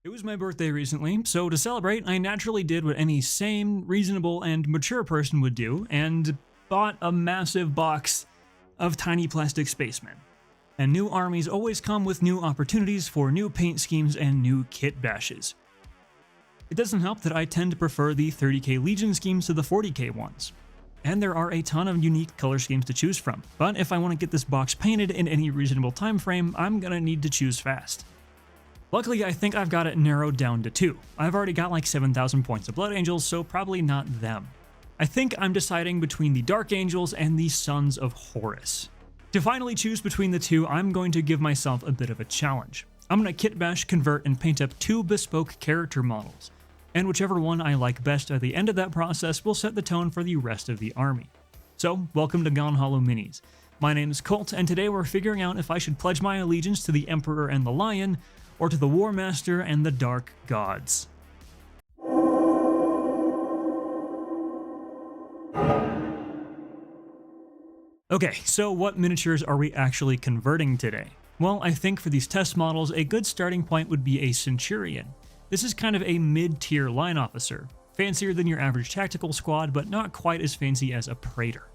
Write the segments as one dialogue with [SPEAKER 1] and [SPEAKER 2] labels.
[SPEAKER 1] It was my birthday recently, so to celebrate, I naturally did what any sane, reasonable, and mature person would do, and bought a massive box of tiny plastic spacemen. And new armies always come with new opportunities for new paint schemes and new kit bashes. It doesn't help that I tend to prefer the 30k Legion schemes to the 40k ones. And there are a ton of unique color schemes to choose from, but if I want to get this box painted in any reasonable time frame, I'm gonna need to choose fast. Luckily, I think I've got it narrowed down to two. I've already got like 7,000 points of Blood Angels, so probably not them. I think I'm deciding between the Dark Angels and the Sons of Horus. To finally choose between the two, I'm going to give myself a bit of a challenge. I'm going to kit bash, convert, and paint up two bespoke character models, and whichever one I like best at the end of that process will set the tone for the rest of the army. So, welcome to Gone Hollow Minis. My name is Colt, and today we're figuring out if I should pledge my allegiance to the Emperor and the Lion, or to the Warmaster and the Dark Gods. Okay, so what miniatures are we actually converting today? Well, I think for these test models, a good starting point would be a Centurion. This is kind of a mid-tier line officer, fancier than your average tactical squad, but not quite as fancy as a Praetor.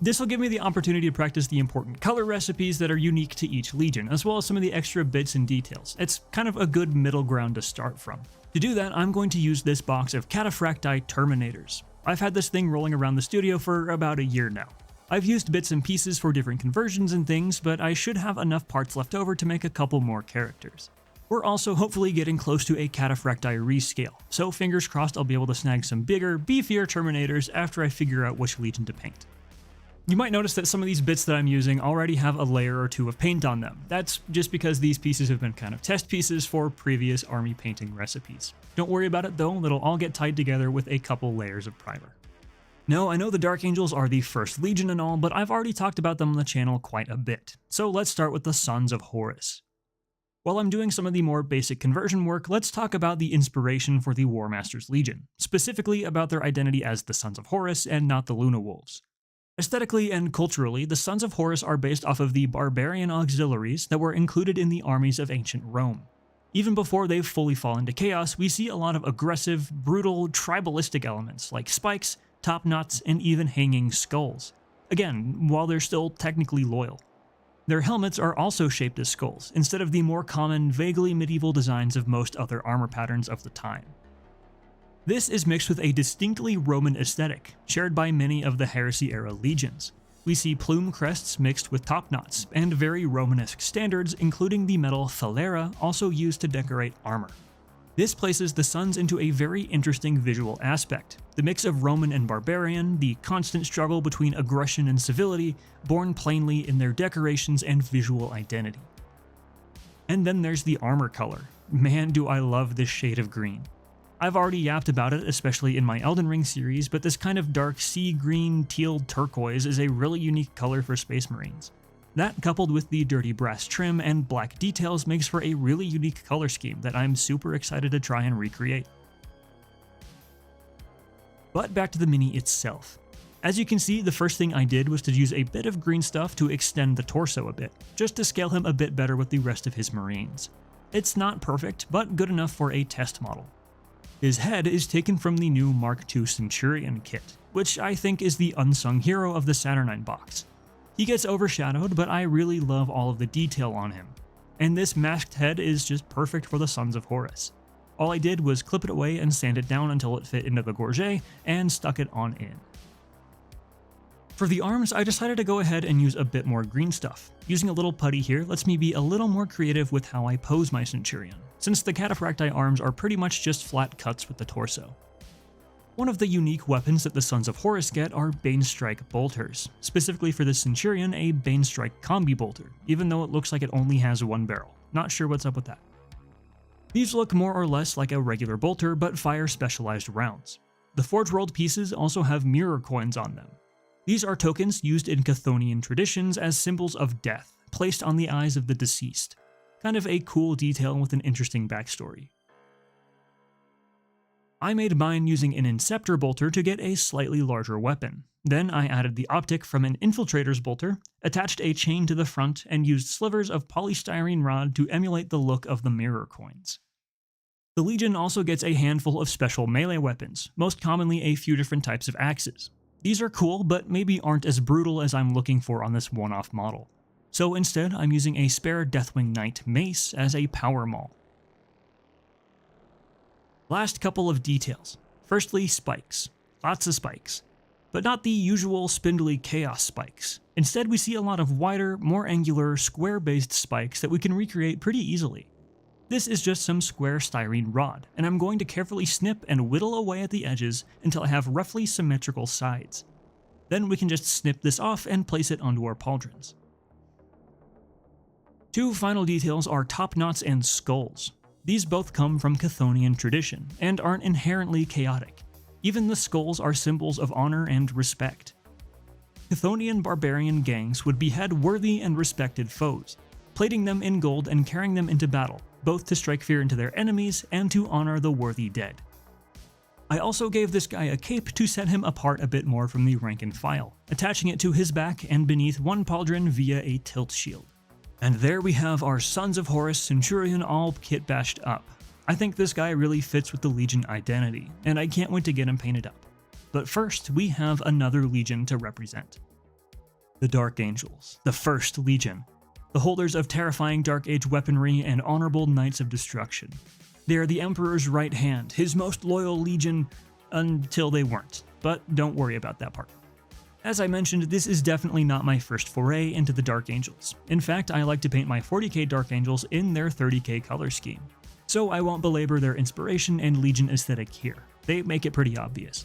[SPEAKER 1] This will give me the opportunity to practice the important color recipes that are unique to each legion, as well as some of the extra bits and details. It's kind of a good middle ground to start from. To do that, I'm going to use this box of Cataphracti Terminators. I've had this thing rolling around the studio for about a year now. I've used bits and pieces for different conversions and things, but I should have enough parts left over to make a couple more characters. We're also hopefully getting close to a Cataphracti rescale, so fingers crossed I'll be able to snag some bigger, beefier Terminators after I figure out which legion to paint. You might notice that some of these bits that I'm using already have a layer or two of paint on them. That's just because these pieces have been kind of test pieces for previous army painting recipes. Don't worry about it though, it'll all get tied together with a couple layers of primer. No, I know the Dark Angels are the first legion and all, but I've already talked about them on the channel quite a bit. So let's start with the Sons of Horus. While I'm doing some of the more basic conversion work, let's talk about the inspiration for the Warmaster's Legion, specifically about their identity as the Sons of Horus and not the Luna Wolves. Aesthetically and culturally, the Sons of Horus are based off of the barbarian auxiliaries that were included in the armies of ancient Rome. Even before they've fully fallen to chaos, we see a lot of aggressive, brutal, tribalistic elements like spikes, top knots, and even hanging skulls. Again, while they're still technically loyal. Their helmets are also shaped as skulls, instead of the more common, vaguely medieval designs of most other armor patterns of the time. This is mixed with a distinctly Roman aesthetic, shared by many of the Heresy-era legions. We see plume crests mixed with top knots, and very Romanesque standards, including the metal thalera, also used to decorate armor. This places the Sons into a very interesting visual aspect. The mix of Roman and barbarian, the constant struggle between aggression and civility, born plainly in their decorations and visual identity. And then there's the armor color. Man, do I love this shade of green. I've already yapped about it, especially in my Elden Ring series, but this kind of dark sea green teal turquoise is a really unique color for Space Marines. That, coupled with the dirty brass trim and black details, makes for a really unique color scheme that I'm super excited to try and recreate. But back to the mini itself. As you can see, the first thing I did was to use a bit of green stuff to extend the torso a bit, just to scale him a bit better with the rest of his Marines. It's not perfect, but good enough for a test model. His head is taken from the new Mark II Centurion kit, which I think is the unsung hero of the Saturnine box. He gets overshadowed, but I really love all of the detail on him. And this masked head is just perfect for the Sons of Horus. All I did was clip it away and sand it down until it fit into the gorget, and stuck it on in. For the arms, I decided to go ahead and use a bit more green stuff. Using a little putty here lets me be a little more creative with how I pose my Centurion, since the Cataphracti arms are pretty much just flat cuts with the torso. One of the unique weapons that the Sons of Horus get are Banestrike bolters, specifically for the Centurion a Banestrike combi bolter, even though it looks like it only has one barrel. Not sure what's up with that. These look more or less like a regular bolter, but fire specialized rounds. The Forge World pieces also have mirror coins on them. These are tokens used in Chthonian traditions as symbols of death, placed on the eyes of the deceased. Kind of a cool detail with an interesting backstory. I made mine using an Inceptor bolter to get a slightly larger weapon. Then I added the optic from an Infiltrator's bolter, attached a chain to the front, and used slivers of polystyrene rod to emulate the look of the mirror coins. The Legion also gets a handful of special melee weapons, most commonly a few different types of axes. These are cool, but maybe aren't as brutal as I'm looking for on this one-off model. So instead, I'm using a spare Deathwing Knight mace as a power maul. Last couple of details. Firstly, spikes. Lots of spikes. But not the usual spindly chaos spikes. Instead, we see a lot of wider, more angular, square-based spikes that we can recreate pretty easily. This is just some square styrene rod, and I'm going to carefully snip and whittle away at the edges until I have roughly symmetrical sides. Then we can just snip this off and place it onto our pauldrons. Two final details are top knots and skulls. These both come from Chthonian tradition, and aren't inherently chaotic. Even the skulls are symbols of honor and respect. Chthonian barbarian gangs would behead worthy and respected foes, plating them in gold and carrying them into battle, both to strike fear into their enemies and to honor the worthy dead. I also gave this guy a cape to set him apart a bit more from the rank and file, attaching it to his back and beneath one pauldron via a tilt shield. And there we have our Sons of Horus Centurion all kit bashed up. I think this guy really fits with the Legion identity, and I can't wait to get him painted up. But first, we have another Legion to represent. The Dark Angels, the First Legion. The holders of terrifying Dark Age weaponry and honorable Knights of Destruction. They are the Emperor's right hand, his most loyal legion, until they weren't, but don't worry about that part. As I mentioned, this is definitely not my first foray into the Dark Angels. In fact, I like to paint my 40k Dark Angels in their 30k color scheme. So I won't belabor their inspiration and Legion aesthetic here. They make it pretty obvious.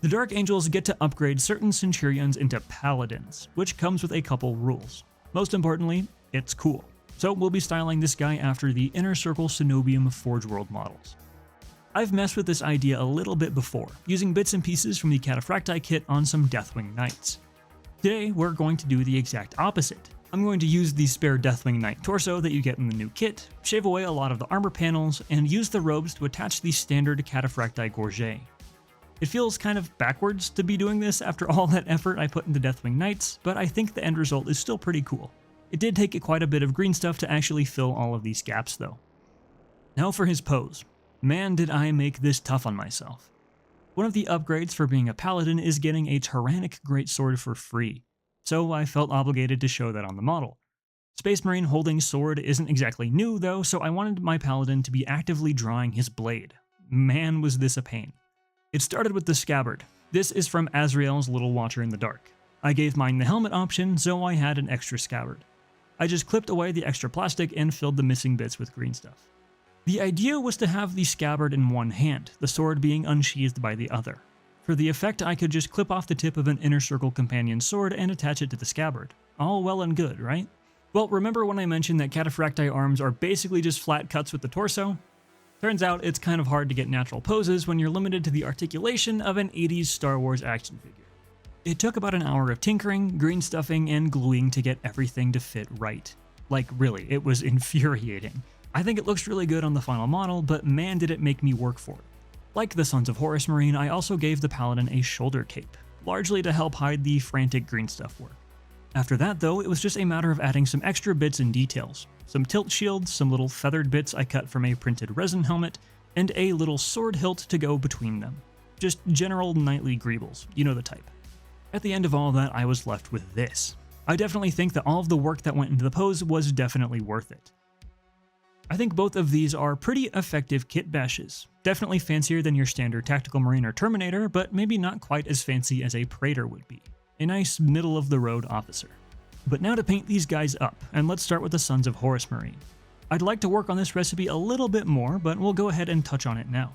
[SPEAKER 1] The Dark Angels get to upgrade certain Centurions into Paladins, which comes with a couple rules. Most importantly, it's cool. So we'll be styling this guy after the Inner Circle Cenobium Forge World models. I've messed with this idea a little bit before, using bits and pieces from the Cataphracti kit on some Deathwing Knights. Today, we're going to do the exact opposite. I'm going to use the spare Deathwing Knight torso that you get in the new kit, shave away a lot of the armor panels, and use the robes to attach the standard Cataphracti gorget. It feels kind of backwards to be doing this after all that effort I put into Deathwing Knights, but I think the end result is still pretty cool. It did take quite a bit of green stuff to actually fill all of these gaps though. Now for his pose. Man, did I make this tough on myself. One of the upgrades for being a paladin is getting a Tyrannic Greatsword for free, so I felt obligated to show that on the model. Space Marine holding sword isn't exactly new though, so I wanted my paladin to be actively drawing his blade. Man, was this a pain. It started with the scabbard. This is from Azrael's Little Watcher in the Dark. I gave mine the helmet option, so I had an extra scabbard. I just clipped away the extra plastic and filled the missing bits with green stuff. The idea was to have the scabbard in one hand, the sword being unsheathed by the other. For the effect, I could just clip off the tip of an Inner Circle companion sword and attach it to the scabbard. All well and good, right? Well, remember when I mentioned that Cataphracti arms are basically just flat cuts with the torso? Turns out it's kind of hard to get natural poses when you're limited to the articulation of an 80s Star Wars action figure. It took about an hour of tinkering, green stuffing, and gluing to get everything to fit right. Like really, it was infuriating. I think it looks really good on the final model, but man did it make me work for it. Like the Sons of Horus Marine, I also gave the Paladin a shoulder cape, largely to help hide the frantic green stuff work. After that though, it was just a matter of adding some extra bits and details. Some tilt shields, some little feathered bits I cut from a printed resin helmet, and a little sword hilt to go between them. Just general knightly greebles, you know the type. At the end of all that, I was left with this. I definitely think that all of the work that went into the pose was definitely worth it. I think both of these are pretty effective kit bashes. Definitely fancier than your standard Tactical Marine or Terminator, but maybe not quite as fancy as a Praetor would be. A nice middle-of-the-road officer. But now to paint these guys up, and let's start with the Sons of Horus Marine. I'd like to work on this recipe a little bit more, but we'll go ahead and touch on it now.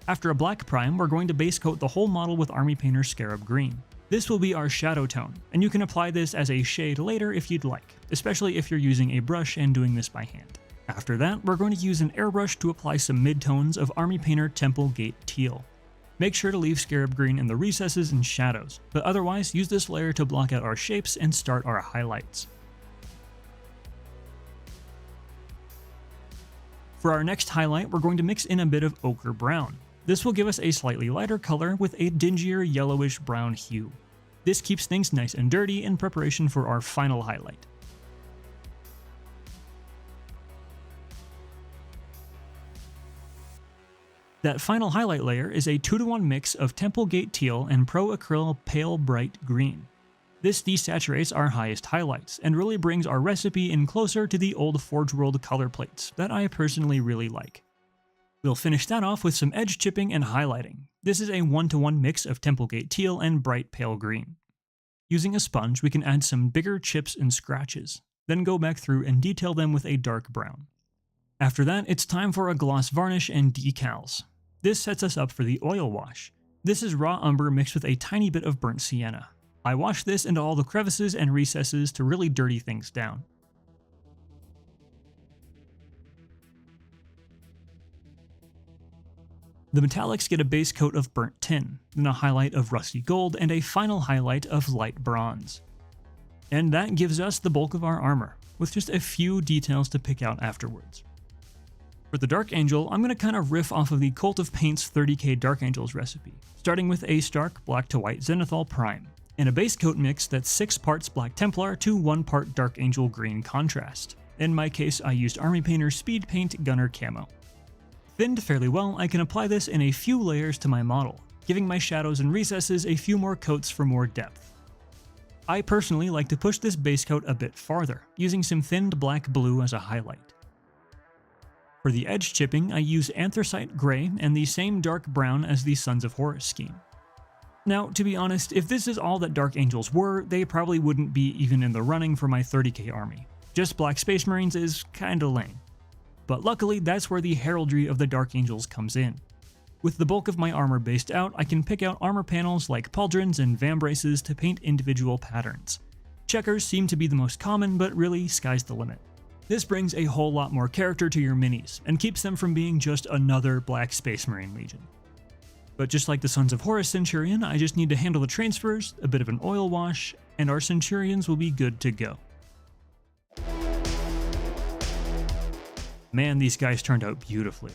[SPEAKER 1] After a black prime, we're going to base coat the whole model with Army Painter Scarab Green. This will be our shadow tone, and you can apply this as a shade later if you'd like, especially if you're using a brush and doing this by hand. After that, we're going to use an airbrush to apply some midtones of Army Painter Temple Gate Teal. Make sure to leave Scarab Green in the recesses and shadows, but otherwise use this layer to block out our shapes and start our highlights. For our next highlight, we're going to mix in a bit of ochre brown. This will give us a slightly lighter color with a dingier yellowish brown hue. This keeps things nice and dirty in preparation for our final highlight. That final highlight layer is a 2-to-1 mix of Temple Gate Teal and Pro Acryl Pale Bright Green. This desaturates our highest highlights, and really brings our recipe in closer to the old Forge World color plates that I personally really like. We'll finish that off with some edge chipping and highlighting. This is a 1-to-1 mix of Temple Gate Teal and Bright Pale Green. Using a sponge, we can add some bigger chips and scratches, then go back through and detail them with a dark brown. After that, it's time for a gloss varnish and decals. This sets us up for the oil wash. This is raw umber mixed with a tiny bit of burnt sienna. I wash this into all the crevices and recesses to really dirty things down. The metallics get a base coat of burnt tin, then a highlight of rusty gold, and a final highlight of light bronze. And that gives us the bulk of our armor, with just a few details to pick out afterwards. For the Dark Angel, I'm going to kind of riff off of the Cult of Paint's 30k Dark Angels recipe, starting with a Stark Black to White Zenithal Prime, and a base coat mix that's 6 parts Black Templar to 1 part Dark Angel Green contrast. In my case, I used Army Painter's Speed Paint Gunner Camo. Thinned fairly well, I can apply this in a few layers to my model, giving my shadows and recesses a few more coats for more depth. I personally like to push this base coat a bit farther, using some thinned black blue as a highlight. For the edge chipping, I use anthracite gray and the same dark brown as the Sons of Horus scheme. Now, to be honest, if this is all that Dark Angels were, they probably wouldn't be even in the running for my 30k army. Just Black Space Marines is kinda lame. But luckily, that's where the heraldry of the Dark Angels comes in. With the bulk of my armor based out, I can pick out armor panels like pauldrons and vambraces to paint individual patterns. Checkers seem to be the most common, but really, sky's the limit. This brings a whole lot more character to your minis, and keeps them from being just another Black Space Marine Legion. But just like the Sons of Horus Centurion, I just need to handle the transfers, a bit of an oil wash, and our Centurions will be good to go. Man, these guys turned out beautifully.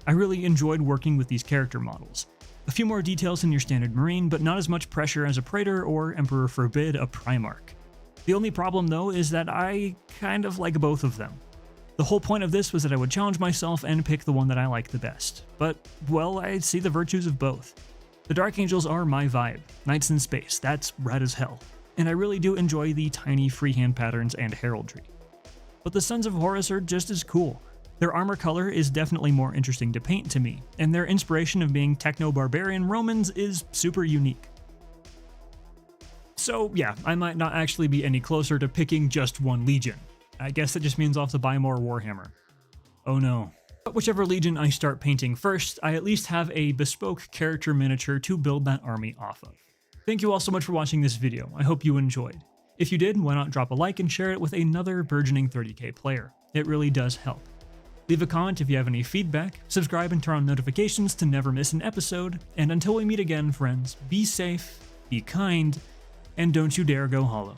[SPEAKER 1] I really enjoyed working with these character models. A few more details than your standard Marine, but not as much pressure as a Praetor or, Emperor forbid, a Primarch. The only problem though is that I kind of like both of them. The whole point of this was that I would challenge myself and pick the one that I like the best. But, well, I see the virtues of both. The Dark Angels are my vibe. Knights in space, that's rad as hell. And I really do enjoy the tiny freehand patterns and heraldry. But the Sons of Horus are just as cool. Their armor color is definitely more interesting to paint to me, and their inspiration of being techno-barbarian Romans is super unique. So yeah, I might not actually be any closer to picking just one Legion. I guess that just means I'll have to buy more Warhammer. Oh no. But whichever Legion I start painting first, I at least have a bespoke character miniature to build that army off of. Thank you all so much for watching this video, I hope you enjoyed. If you did, why not drop a like and share it with another burgeoning 30k player. It really does help. Leave a comment if you have any feedback, subscribe and turn on notifications to never miss an episode, and until we meet again, friends, be safe, be kind, and don't you dare go hollow.